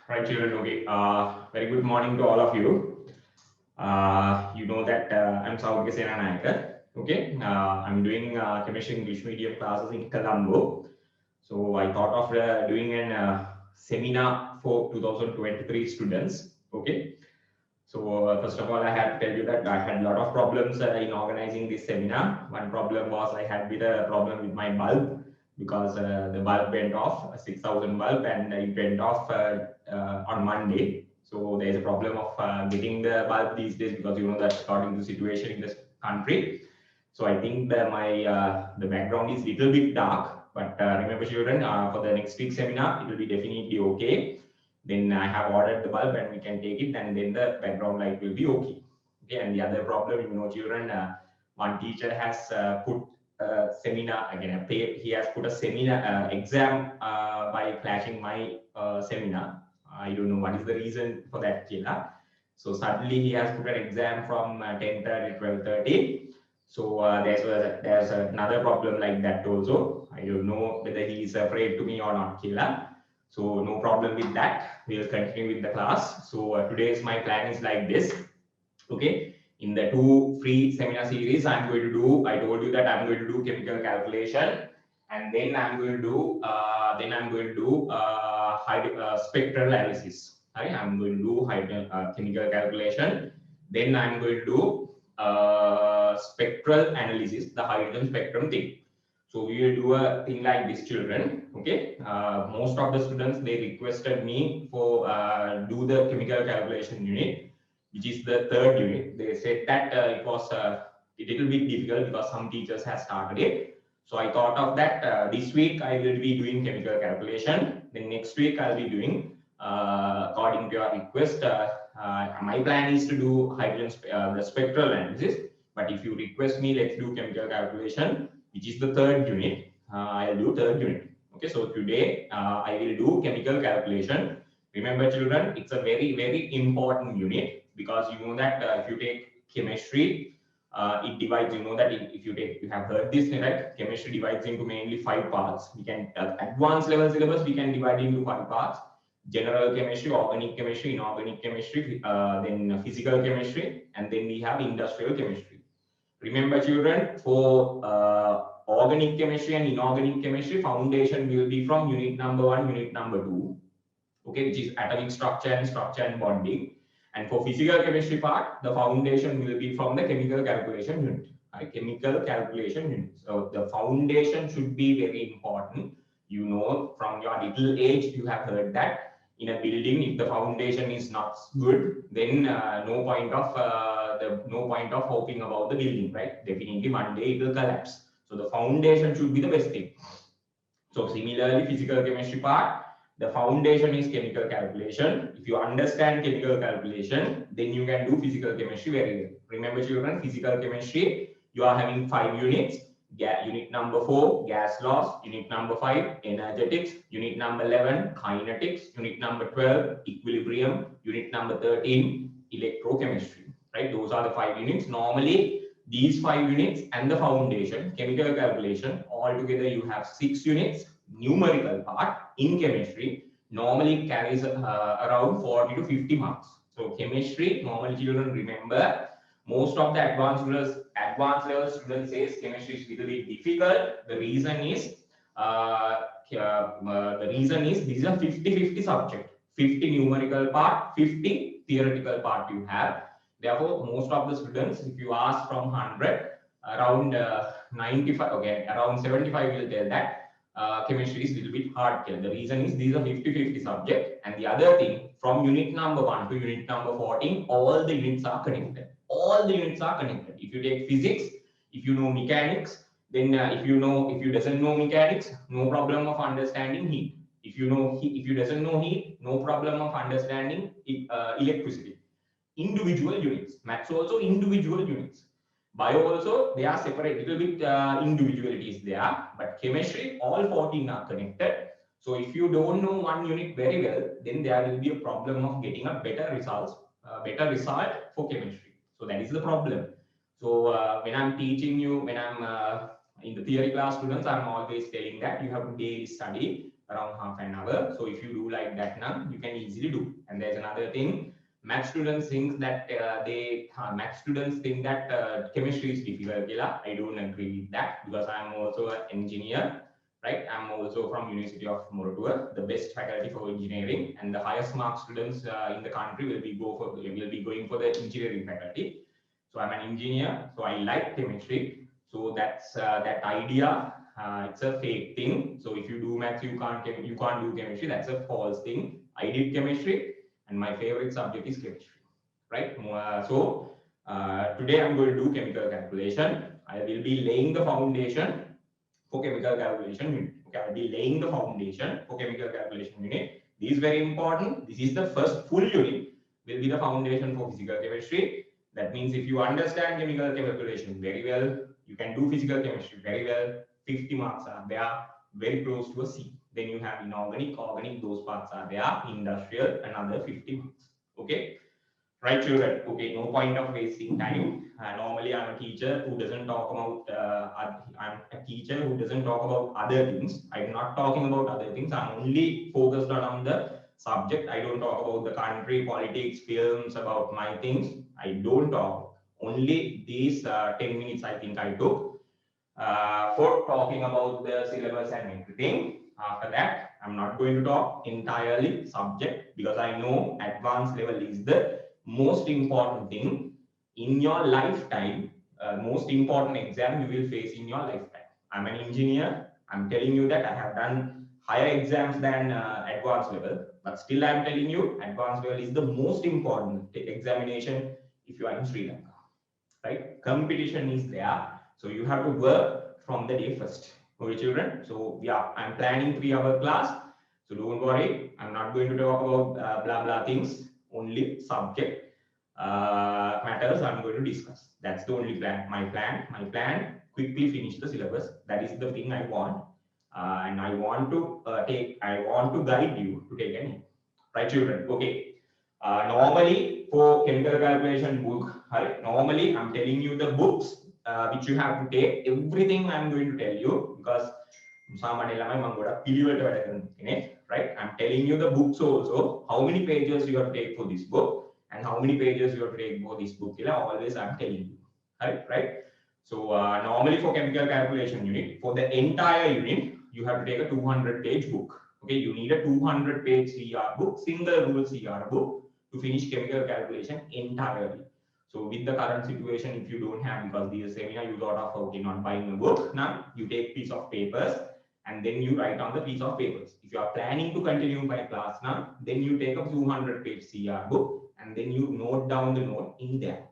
Right, children. Okay. Very good morning to all of you. You know that I'm Saurabh Sena Nayakar. Okay. I'm doing chemistry English medium classes in Colombo. So I thought of doing an seminar for 2023 students. Okay. So first of all, I had to tell you that I had a lot of problems in organizing this seminar. One problem was I had a problem with my bulb because the bulb went off, a 6,000 bulb, and it went off on Monday. So there's a problem of getting the bulb these days because you know that according to the situation in this country. So I think that my the background is little bit dark, but remember children, for the next week seminar, it will be definitely okay. Then I have ordered the bulb and we can take it, and then the background light will be okay. Okay, and the other problem, you know, children, one teacher has put a seminar again. He has put a seminar exam by flashing my seminar. I don't know what is the reason for that, Kila. So suddenly he has put an exam from 10:30 to 12:30. So there's another problem like that also. I don't know whether he is afraid to me or not, Kila. So no problem with that. We will continue with the class. So today's my plan is like this. Okay. In the two free seminar series, I told you that I'm going to do chemical calculation, and then I'm going to do spectral analysis. Okay? I'm going to do chemical calculation. Then I'm going to do spectral analysis, the hydrogen spectrum thing. So we will do a thing like this, children. Okay. Most of the students, they requested me for do the chemical calculation unit, which is the third unit. They said that it was a little bit difficult because some teachers have started it. So I thought of that this week I will be doing chemical calculation. Then next week I'll be doing according to your request. My plan is to do hydrogen the spectral analysis. But if you request me, let's do chemical calculation, which is the third unit. I'll do third unit. Okay, so today I will do chemical calculation. Remember, children, it's a very, very important unit because you know that if you take chemistry, it divides. You know that if you have heard this, right? Chemistry divides into mainly 5 parts. We can advanced level syllabus we can divide into 5 parts: general chemistry, organic chemistry, inorganic chemistry, then physical chemistry, and then we have industrial chemistry. Remember, children, for organic chemistry and inorganic chemistry, foundation will be from unit number 1, unit number 2, okay, which is atomic structure and bonding. And for physical chemistry part, the foundation will be from the chemical calculation unit. Right? Chemical calculation unit. So the foundation should be very important. You know, from your little age, you have heard that in a building, if the foundation is not good, then no point of hoping about the building, right? Definitely one day it will collapse. So the foundation should be the best thing. So similarly, physical chemistry part, the foundation is chemical calculation. If you understand chemical calculation, then you can do physical chemistry very well. Remember, children, physical chemistry, you are having 5 units. Unit number 4, gas laws. Unit number 5, energetics. Unit number 11, kinetics. Unit number 12, equilibrium. Unit number 13, electrochemistry. Right? Those are the 5 units. Normally, these 5 units and the foundation, chemical calculation, altogether you have 6 units. Numerical part in chemistry normally carries around 40 to 50 marks. So chemistry, normally children remember, most of the advanced level students says chemistry is little bit difficult. The reason is this is a 50-50 subject. 50 numerical part, 50 theoretical part you have. Therefore, most of the students, if you ask from 100, around 95, okay, around 75 will tell that chemistry is a little bit hard. The reason is these are 50-50 subject. And the other thing, from unit number 1 to unit number 14, all the units are connected. All the units are connected. If you take physics, if you know mechanics, then if you doesn't know mechanics, no problem of understanding heat. If you doesn't know heat, no problem of understanding electricity. Individual units. Maths also individual units. Bio also, they are separate, little bit individualities there, but chemistry, all 14 are connected. So if you don't know one unit very well, then there will be a problem of getting a better result for chemistry. So that is the problem. So when I'm teaching you, when I'm in the theory class students, I'm always telling that you have to daily study around half an hour. So if you do like that now, you can easily do. And there's another thing. Math students think that chemistry is difficult. I don't agree with that because I'm also an engineer, right? I'm also from University of Moratuwa, the best faculty for engineering, and the highest mark students in the country will be going for the engineering faculty. So I'm an engineer, so I like chemistry. So that's that idea. It's a fake thing. So if you do maths, you can't do chemistry. That's a false thing. I did chemistry, and my favorite subject is chemistry, right? Today I'm going to do chemical calculation. I will be laying the foundation for chemical calculation unit. Okay, I'll be laying the foundation for chemical calculation unit. This is very important. This is the first full unit. Will be the foundation for physical chemistry. That means if you understand chemical calculation very well, you can do physical chemistry very well. 50 marks are there, very close to a C. Then you have inorganic, organic, those parts are there, industrial, another 50 marks. Okay. Right, children. Okay, no point of wasting time. Normally, I'm a teacher who doesn't talk about. I'm a teacher who doesn't talk about other things. I'm not talking about other things. I'm only focused on the subject. I don't talk about the country, politics, films, about my things. I don't talk. Only these 10 minutes I think I took for talking about the syllabus and everything. After that, I'm not going to talk entirely subject because I know advanced level is the most important thing in your lifetime, most important exam you will face in your lifetime. I'm an engineer. I'm telling you that I have done higher exams than advanced level, but still I'm telling you advanced level is the most important examination if you are in Sri Lanka, right? Competition is there, so you have to work from the day first. Okay, children. So yeah, I'm planning 3-hour class. So don't worry, I'm not going to talk about blah blah things. Only subject matters I'm going to discuss. That's the only plan. My plan. Quickly finish the syllabus. That is the thing I want, and I want to guide you to take any. Right, children? Okay. Normally for chemical calculation book, right? Normally I'm telling you the books which you have to take. Everything I'm going to tell you because right? I'm telling you the books also, how many pages you have to take for this book and how many pages you have to take for this book. Always I'm telling you, right? So normally for chemical calculation unit, for the entire unit, you have to take a 200-page book. Okay, you need a 200-page CR book, single rule CR book to finish chemical calculation entirely. So with the current situation, if you don't have, because this seminar you got off okay, not buying a book, now you take piece of papers and then you write on the piece of papers. If you are planning to continue by class now, then you take a 200-page CR book and then you note down the note in there.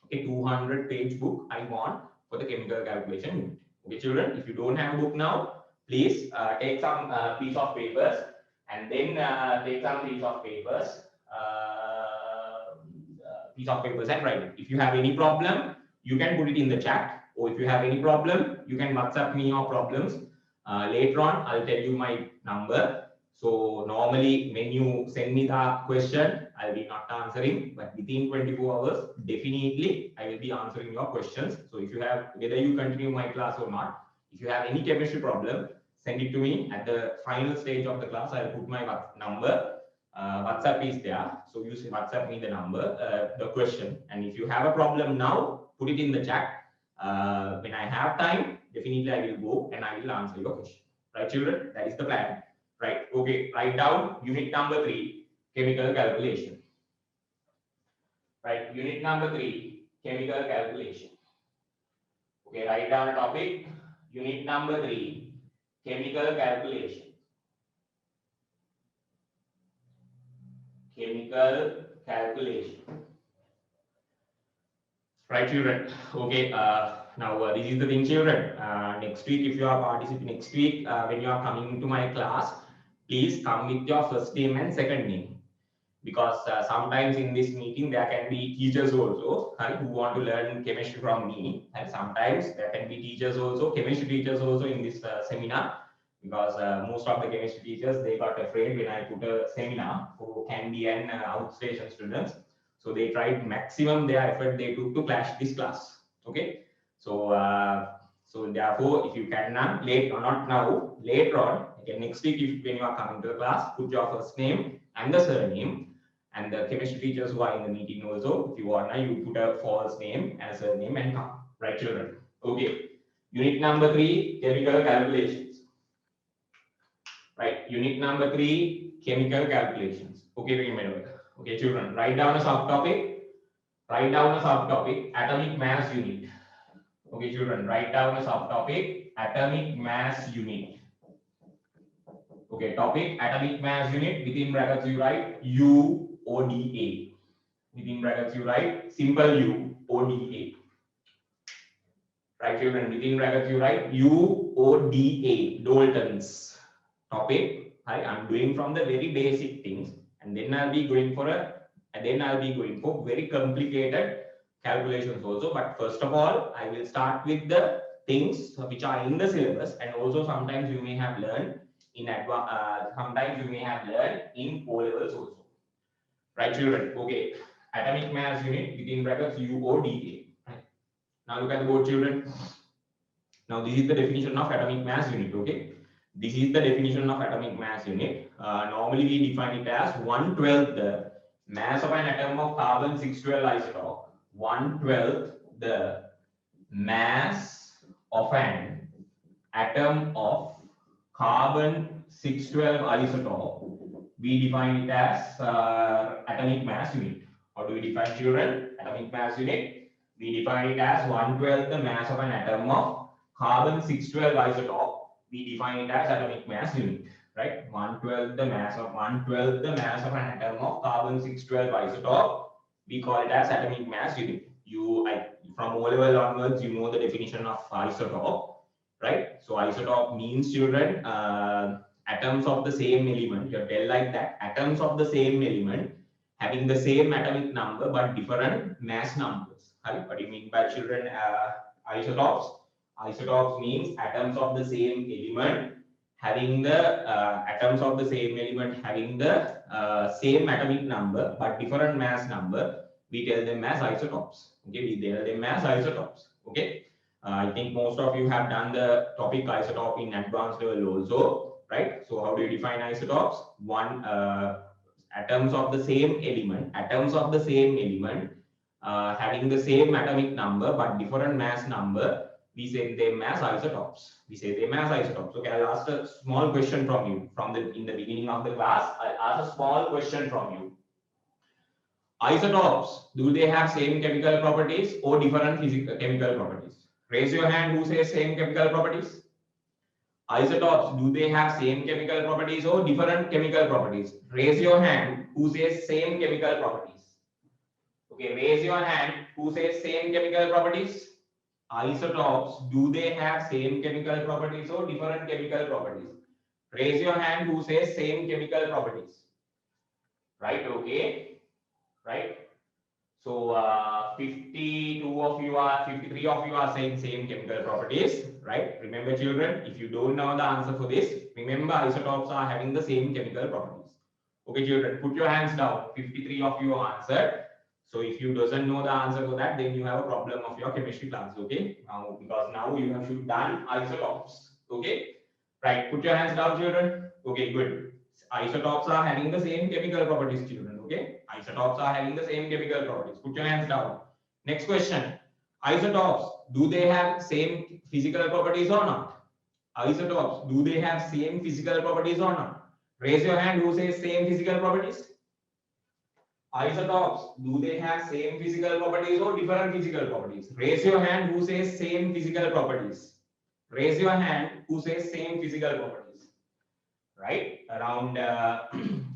Okay, 200-page book I want for the chemical calculation unit. Okay, children, if you don't have a book now, please take some piece of papers and then take some piece of papers and write it. If you have any problem, you can put it in the chat, or if you have any problem, you can WhatsApp me your problems. Later on, I'll tell you my number. So normally when you send me the question, I'll be not answering, but within 24 hours, definitely I will be answering your questions. So if you have, whether you continue my class or not, if you have any chemistry problem, send it to me at the final stage of the class. I'll put my number. WhatsApp is there, so you WhatsApp me the number, the question, and if you have a problem now, put it in the chat. When I have time, definitely I will go and I will answer your question. Right, children? That is the plan. Right? Okay. Write down unit number 3, chemical calculation. Right? Unit number 3, chemical calculation. Okay. Write down a topic. Unit number 3, chemical calculation. Chemical calculation. Right, children? Okay. Now this is the thing, children. Next week, if you are participating next week, when you are coming to my class, please come with your first name and second name, because sometimes in this meeting there can be teachers also who want to learn chemistry from me, and sometimes there can be teachers also, chemistry teachers also in this seminar, because most of the chemistry teachers, they got afraid when I put a seminar for Candy and outstation students. So they tried maximum their effort they took to clash this class. Okay, so so therefore, if you can not now, later on, Okay, next week, when you are coming to the class, put your first name and the surname, and the chemistry teachers who are in the meeting also, if you want, you put a false name and surname and come. Right, children? Okay. Unit number 3, chemical calculations. Right, unit number 3, chemical calculations. Okay, remember. Okay, children, write down a subtopic. Write down a subtopic, atomic mass unit. Okay, children, write down a subtopic, atomic mass unit. Okay, topic, atomic mass unit. Within brackets, you write UODA. Within brackets, you write simple U, ODA. Right, children, within brackets, you write UODA, Daltons. Topic, I'm doing from the very basic things, and then I'll be going for very complicated calculations also. But first of all, I will start with the things which are in the syllabus, and also sometimes you may have learned in sometimes you may have learned in O levels also. Right, children? Okay, atomic mass unit within brackets UODA. Right. Now look at the board, children. Now this is the definition of atomic mass unit. Okay, this is the definition of atomic mass unit. Normally we define it as 1/12 the mass of an atom of carbon 612 isotope. 1/12 the mass of an atom of carbon 612 isotope. We define it as atomic mass unit. How do we define, children? Atomic mass unit. We define it as 1/12 the mass of an atom of carbon 612 isotope. We define it as atomic mass unit. Right? 1/12 the mass of an atom of carbon 612 isotope. We call it as atomic mass unit. From O level onwards, you know the definition of isotope, right? So isotope means, children, atoms of the same element. You tell like that, atoms of the same element having the same atomic number but different mass numbers. What do you mean by, children, isotopes? Isotopes means atoms of the same element having the same atomic number but different mass number. We tell them as isotopes. Okay, we tell them as isotopes. Okay, I think most of you have done the topic isotope in advanced level also, right? So how do you define isotopes? Atoms of the same element having the same atomic number but different mass number. We say them as isotopes. Okay, I'll ask a small question from you in the beginning of the class. I'll ask a small question from you. Isotopes, do they have same chemical properties or different physical chemical properties? Raise your hand who says same chemical properties. Isotopes, do they have same chemical properties or different chemical properties? Raise your hand who says same chemical properties. Okay, raise your hand who says same chemical properties. Isotopes, do they have same chemical properties or different chemical properties? Raise your hand who says same chemical properties. Right, okay. Right, so 53 of you are saying same chemical properties, right? Remember, children, if you don't know the answer for this, remember isotopes are having the same chemical properties. Okay, children, put your hands down. 53 of you answered. So if you doesn't know the answer for that, then you have a problem of your chemistry class. Okay, because now you have done isotopes. Okay, right, put your hands down, children. Okay, good. Isotopes are having the same chemical properties, children. Okay, isotopes are having the same chemical properties. Put your hands down. Next question. Isotopes, do they have same physical properties or not? Isotopes, do they have same physical properties or not? Raise your hand who says same physical properties. Isotopes, do they have same physical properties or different physical properties? Raise your hand who says same physical properties. Raise your hand who says same physical properties. Right, around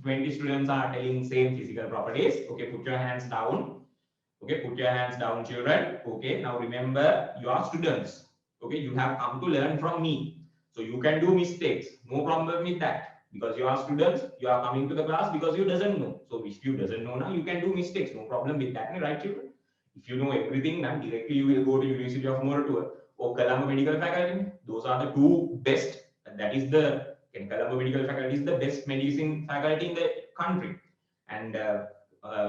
20 students are telling same physical properties. Okay, put your hands down. Okay, put your hands down, children. Okay, now remember, you are students. Okay, you have come to learn from me, so you can do mistakes. No problem with that, because you are students. You are coming to the class because you doesn't know. So if you doesn't know now, you can do mistakes. No problem with that, right, children? If you know everything, then directly you will go to University of Moratuwa or Colombo Medical Faculty. Those are the two best. That is the Colombo Medical Faculty is the best medicine faculty in the country, and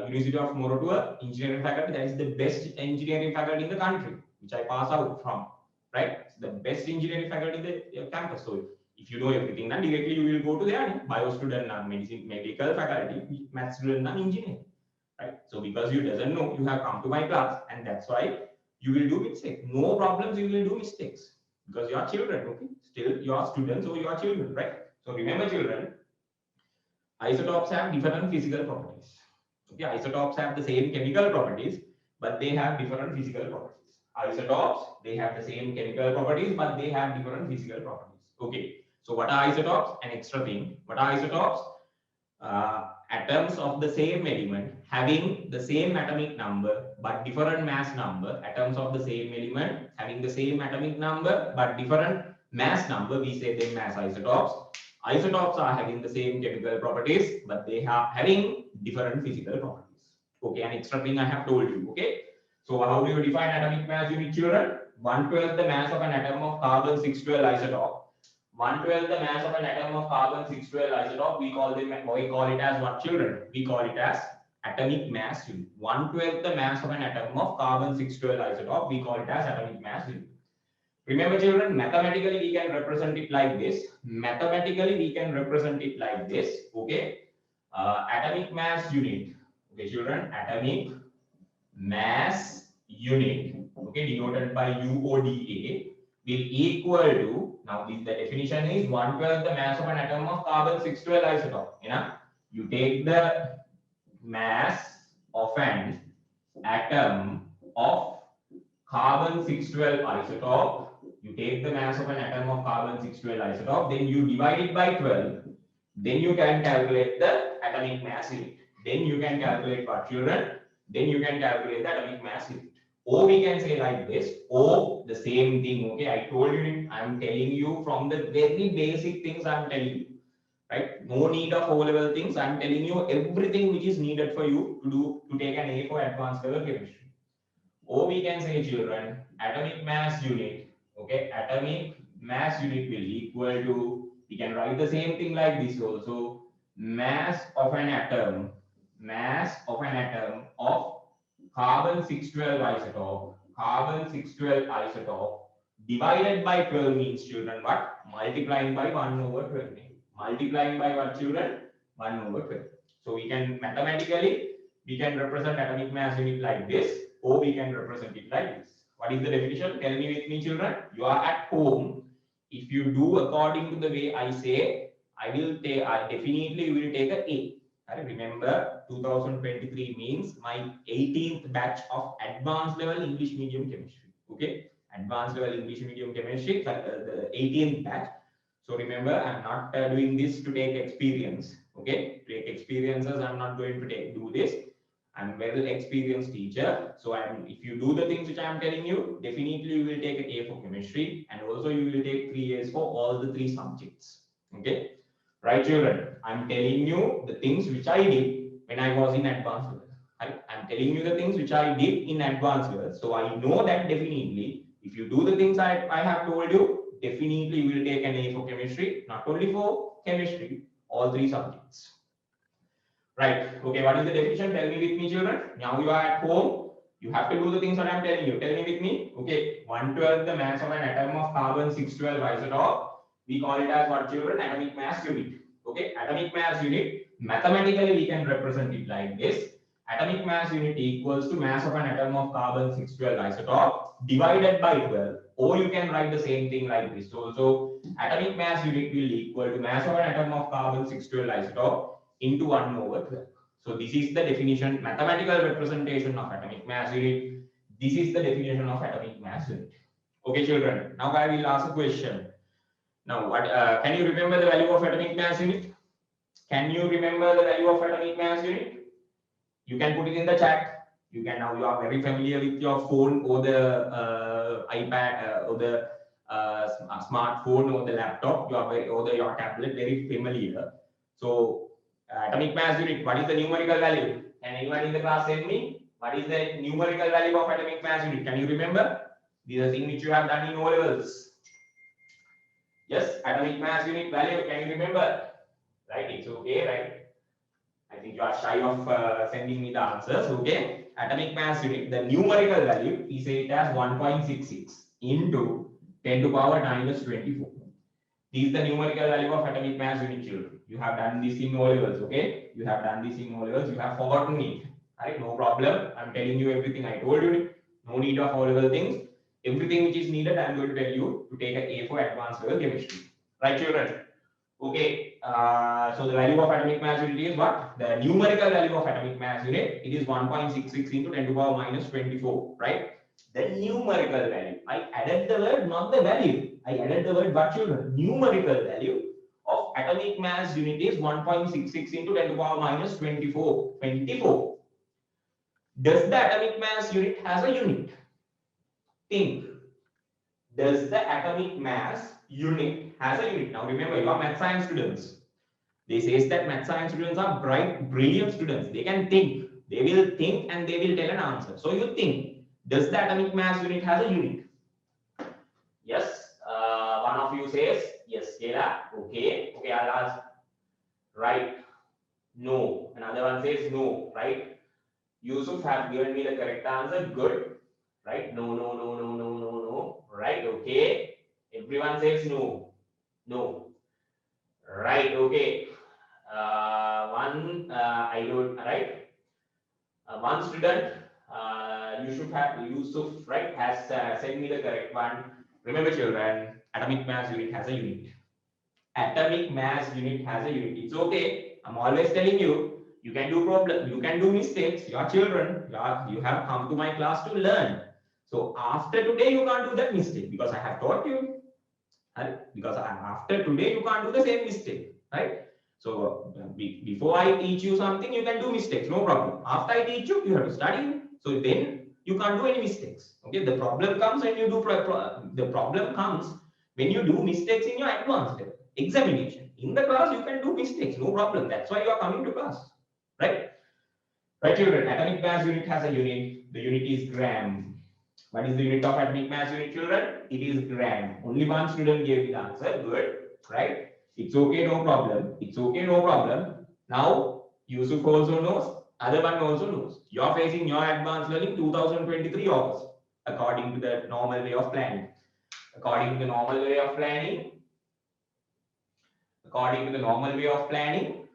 University of Moratuwa Engineering Faculty, that is the best engineering faculty in the country, which I pass out from. Right, it's the best engineering faculty in the campus. So If you know everything, then directly you will go to the bio student, medicine, medical faculty, math student, and engineering, right? So because you doesn't know, you have come to my class, and that's why you will do mistakes. No problems, you will do mistakes because you are children, okay? Still, you are students, so you are children, right? So remember, children, isotopes have different physical properties. Okay, isotopes have the same chemical properties, but they have different physical properties. Isotopes, they have the same chemical properties, but they have different physical properties. Okay, so what are isotopes? An extra thing. What are isotopes? Atoms of the same element having the same atomic number but different mass number. Atoms of the same element having the same atomic number but different mass number, we say them as isotopes. Isotopes are having the same chemical properties, but they are having different physical properties. Okay, an extra thing I have told you. Okay, so how do you define atomic mass unit, children? 1/12 the mass of an atom of carbon 612 isotope. 1/12 the mass of an atom of carbon 612 isotope. We call it as what, children? We call it as atomic mass unit. 1/12 the mass of an atom of carbon 612 isotope. We call it as atomic mass unit. Remember, children, mathematically we can represent it like this. Mathematically we can represent it like this. Okay, atomic mass unit. Okay, children, atomic mass unit. Okay, denoted by UODA will equal to, now the definition is 1/12 the mass of an atom of carbon 612 isotope. You know, you take the mass of an atom of carbon 612 isotope. You take the mass of an atom of carbon 612 isotope, then you divide it by 12. Then you can calculate the atomic mass unit. Then you can calculate what, children? Then you can calculate the atomic mass unit. Or we can say like this, or the same thing. Okay, I told you, I'm telling you from the very basic things I'm telling you, right? No need of O-level things. I'm telling you everything which is needed for you to take an A for advanced level chemistry. Or we can say, children, atomic mass unit. Okay, atomic mass unit will equal to, we can write the same thing like this also, mass of an atom of carbon 612 isotope, divided by 12 means, children, what? Multiplying by 1/12. Multiplying by what, children? 1/12. So we can mathematically, we can represent atomic mass unit like this, or we can represent it like this. What is the definition? Tell me with me, children. You are at home. If you do according to the way I say, I definitely will take a A. I remember 2023 means my 18th batch of advanced level English medium chemistry. Okay, advanced level English medium chemistry, the 18th batch. So remember, I'm not doing this to take experience. Okay, to take experiences, I'm not going to do this. I'm a well experienced teacher. So if you do the things which I'm telling you, definitely you will take an A for chemistry, and also you will take 3 A's for all the 3 subjects. Okay, right, children? I'm telling you the things which I did when I was in advanced level. I'm telling you the things which I did in advanced level. So I know that definitely, if you do the things I have told you, definitely you will take an A for chemistry, not only for chemistry, all 3 subjects. Right. Okay, what is the definition? Tell me with me, children. Now you are at home. You have to do the things that I'm telling you. Tell me with me. Okay, 1/12 the mass of an atom of carbon 612 isotope. We call it as what, children? Atomic mass unit. Okay, atomic mass unit. Mathematically, we can represent it like this. Atomic mass unit equals to mass of an atom of carbon 612 isotope divided by 12. Or you can write the same thing like this. So atomic mass unit will equal to mass of an atom of carbon 612 isotope into 1/12. So this is the definition, mathematical representation of atomic mass unit. This is the definition of atomic mass unit. Okay, children. Now I will ask a question. Now, what can you remember the value of atomic mass unit? Can you remember the value of atomic mass unit? You can put it in the chat. You can, now you are very familiar with your phone or the iPad or the smartphone or the laptop. You are your tablet, very familiar. So atomic mass unit, what is the numerical value? Can anyone in the class tell me? What is the numerical value of atomic mass unit? Can you remember? These are things which you have done in O-levels. Yes, atomic mass unit value, can you remember? Right, it's okay, right? I think you are shy of sending me the answers. Okay, atomic mass unit, the numerical value, we say it as 1.66 into 10 to power minus 24. This is the numerical value of atomic mass unit, children. You have done this in O levels, okay? You have done this in O levels. You have forgotten it, right? No problem. I'm telling you everything I told you. No need of O level things. Everything which is needed, I'm going to tell you to take an A for advanced level chemistry, right, children? Okay. So the value of atomic mass unit is what? The numerical value of atomic mass unit. It is 1.66 into 10 to the power minus 24, right? The numerical value. I added the word, not the value. I added the word, but children, numerical value of atomic mass unit is 1.66 into 10 to the power minus 24. 24. Does the atomic mass unit has a unit? Think. Does the atomic mass unit has a unit? Now remember, you are math science students. They say that math science students are bright, brilliant students. They can think. They will think and they will tell an answer. So you think, does the atomic mass unit has a unit? Yes. One of you says yes, Kayla. Okay. Okay, I'll ask. Right. No. Another one says no. Right. Yusuf have given me the correct answer. Good. Right. No, no, no, no, no, no, no. Right. Okay. Everyone says no. No. Right. Okay. I don't. Right. One student. Yusuf, right, has sent me the correct one. Remember, children, atomic mass unit has a unit. Atomic mass unit has a unit. It's okay. I'm always telling you, you can do problem, you can do mistakes. You are children. You have come to my class to learn. So after today, you can't do that mistake because I have taught you. Right? Because after today, you can't do the same mistake. Right? So before I teach you something, you can do mistakes. No problem. After I teach you, you have to study. So then you can't do any mistakes. Okay, the problem comes when you do the problem comes when you do mistakes in your advanced level examination. In the class, you can do mistakes, no problem. That's why you are coming to class, right? Right, children. Atomic mass unit has a unit. The unit is gram. What is the unit of atomic mass unit, children? It is gram. Only one student gave the answer. Good, right? It's okay, no problem. It's okay, no problem. Now Yusuf also knows. Other one also knows. You are facing your advanced learning 2023 August, according to the normal way of planning. According to the normal way of planning,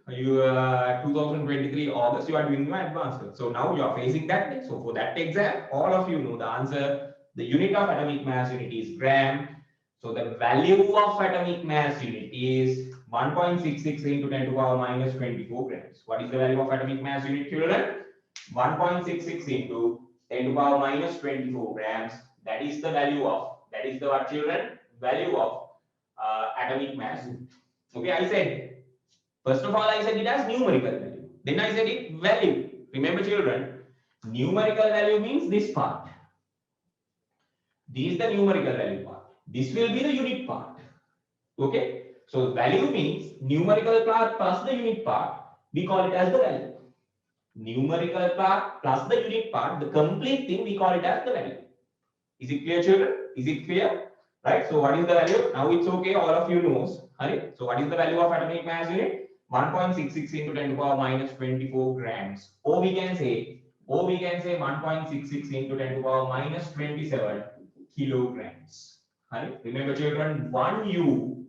you 2023 August, you are doing your advanced learning. So now you are facing that. So for that exam, all of you know the answer. The unit of atomic mass unit is gram. So the value of atomic mass unit is 1.66 into 10 to the power minus 24 grams. What is the value of atomic mass unit, children? 1.66 into 10 to the power minus 24 grams. That is the value of, that is the what, children? Value of atomic mass unit. Okay, I said, first of all, I said it has numerical value. Then I said it value. Remember, children, numerical value means this part. This is the numerical value part. This will be the unit part. Okay. So value means numerical part plus the unit part. We call it as the value. Numerical part plus the unit part, the complete thing, we call it as the value. Is it clear, children? Is it clear? Right. So what is the value? Now it's okay. All of you knows. Right. So what is the value of atomic mass unit? 1.66 into 10 to the power minus 24 grams. Or we can say 1.66 into 10 to the power minus 27 kilograms. Right? Remember, children, 1 U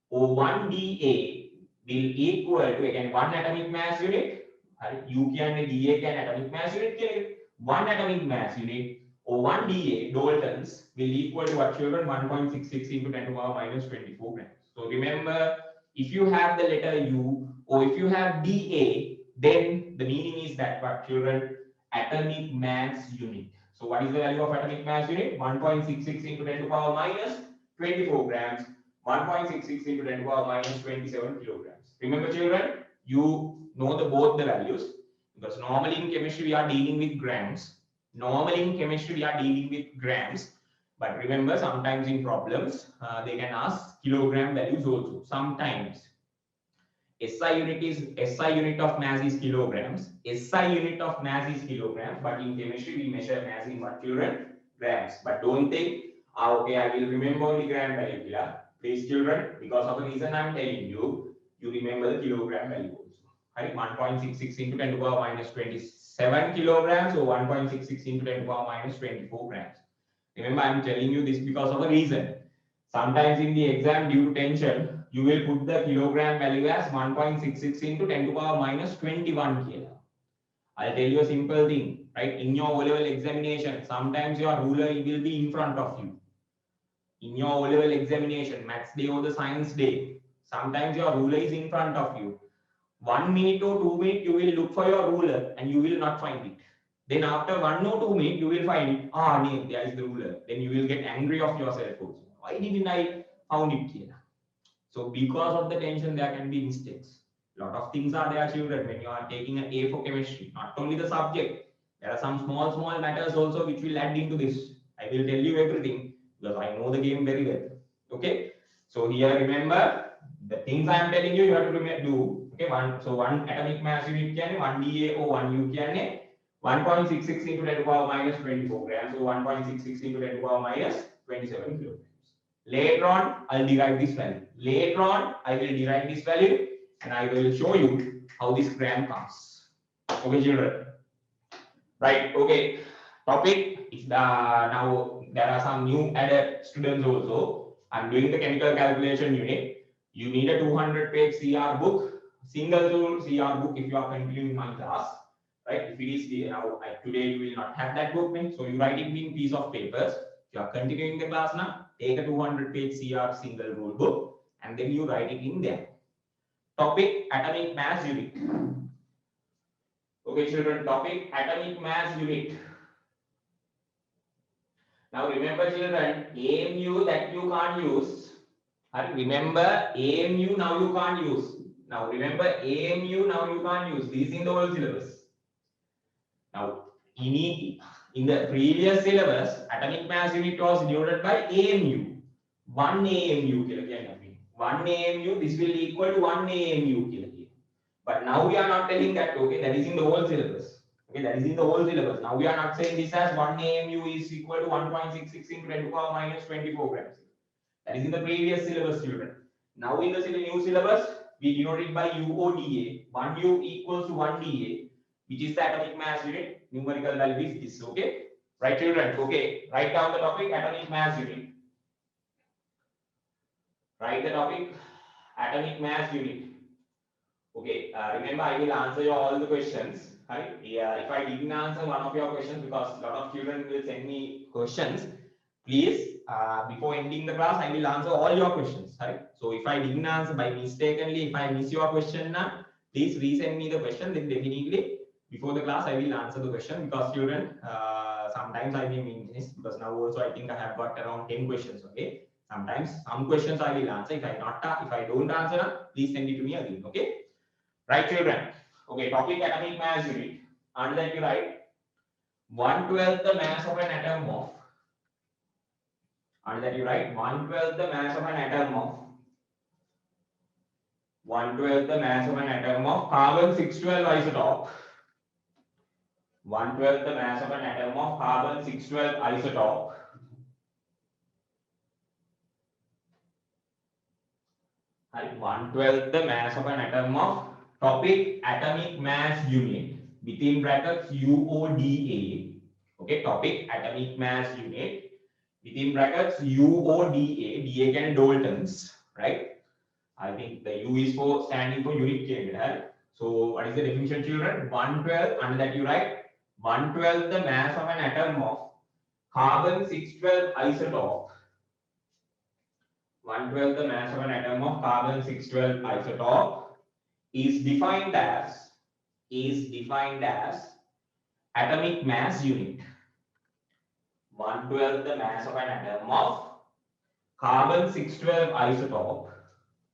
or 1 dA will equal to, again, 1 atomic mass unit. Right? U can dA can atomic mass unit. 1 atomic mass unit or 1 dA Daltons will equal to what, children? 1.66 into 10 to the power minus 24 grams. So remember, if you have the letter U or if you have dA, then the meaning is that what, children? Atomic mass unit. So what is the value of atomic mass unit? 1.66 into 10 to the power minus 24 grams. 1.66 into 10 to the power minus 27 kilograms. Remember, children, you know both the values because normally in chemistry we are dealing with grams. But remember, sometimes in problems they can ask kilogram values also. Sometimes SI unit of mass is kilograms. SI unit of mass is kilograms. But in chemistry we measure mass in what, children? Grams. But don't think, okay, I will remember only gram value. Yeah? Please, children, because of the reason I'm telling you, you remember the kilogram value also. Right? 1.66 into 10 to the power minus 27 kilograms or 1.66 into 10 to the power minus 24 grams. Remember, I'm telling you this because of a reason. Sometimes in the exam, due to tension, you will put the kilogram value as 1.66 into 10 to power minus 21 kilo. I'll tell you a simple thing, right? In your O-level examination, sometimes your ruler will be in front of you. In your O-level examination, maths day or the science day, sometimes your ruler is in front of you. 1 minute or 2 minutes, you will look for your ruler and you will not find it. Then after 1 or 2 minutes, you will find it. Ah, no, there is the ruler. Then you will get angry of yourself also. Why didn't I found it here? So because of the tension, there can be mistakes. A lot of things are there, children, when you are taking an A for chemistry. Not only the subject, there are some small matters also which will add into this. I will tell you everything because I know the game very well. Okay. So here remember the things I am telling you, you have to do. Okay. One atomic mass unit can 1 DA or 1 U can 1.66 into 10 to the power minus 24 grams. So 1.66 into 10 to the power minus 27 kilograms. Later on, I'll derive this value. Later on, I will derive this value and I will show you how this gram comes. Okay, children. Right. Okay. Topic is now there are some new added students also. I'm doing the chemical calculation unit. You need a 200-page CR book, single CR book if you are continuing my class. Right? If it is now today you will not have that book, so you write it in piece of papers. If you are continuing the class now, take a 200-page CR single rule book and then you write it in there. Topic atomic mass unit. Okay, children. Topic atomic mass unit. Now remember, children, AMU that you can't use. Remember AMU now you can't use. Now remember AMU now you can't use. This is in the old syllabus. Now in the previous syllabus, atomic mass unit was denoted by AMU. 1 AMU. 1 AMU, this will equal to 1 AMU. But now we are not telling that, okay, that is in the old syllabus. Okay, that is in the old syllabus. Now we are not saying this as 1 AMU is equal to 1.66 into 10 to the power minus 24 grams. That is in the previous syllabus, children. Now in the new syllabus, we denote it by UODA. 1 U equals to 1 DA, which is the atomic mass unit. Numerical value is this. Okay, right, children? Okay, write down the topic atomic mass unit. Write the topic atomic mass unit. Okay, remember I will answer all the questions. Right? Yeah, if I didn't answer one of your questions, because a lot of children will send me questions, please, before ending the class, I will answer all your questions. Right? So if I didn't answer by mistakenly, if I miss your question now, please resend me the question. Then definitely before the class, I will answer the question, because children, sometimes I may miss, because now also I think I have got around 10 questions. Okay. Sometimes some questions I will answer. If I don't answer, please send it to me again. Okay. Right, children? Okay, topic atomic mass unit. Under that you write 1/12 the mass of an atom of. Under that you write 1/12 the mass of an atom of. 1/12 the mass of an atom of carbon 612 isotope. 1/12 the mass of an atom of carbon 612 isotope. Right, 1/12 the mass of an atom of. Topic atomic mass unit within brackets UODA. Okay, topic atomic mass unit within brackets UODA. DA can Daltons, right? I think the U is for standing for unit kilogram. So what is the definition, children? 1/12. Under that you write 1/12 the mass of an atom of carbon 612 isotope. 1/12 the mass of an atom of carbon 612 isotope is defined as atomic mass unit. 1/12 the mass of an atom of carbon 612 isotope.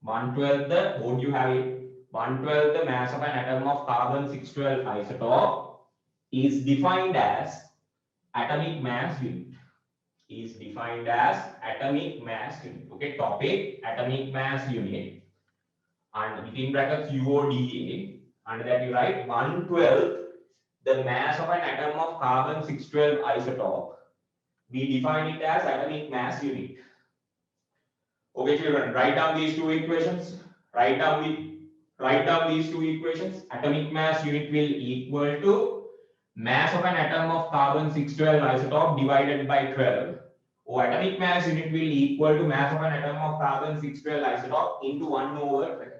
1/12 the, what you have it? 1/12 the mass of an atom of carbon 612 isotope is defined as atomic mass unit. Is defined as atomic mass unit. Okay, topic atomic mass unit. And within brackets UODA, under that you write 1/12 the mass of an atom of carbon 612 isotope. We define it as atomic mass unit. Okay, children, write down these two equations. Write down these two equations. Atomic mass unit will equal to mass of an atom of carbon 612 isotope divided by 12. or atomic mass unit will equal to mass of an atom of carbon 612 isotope into 1 over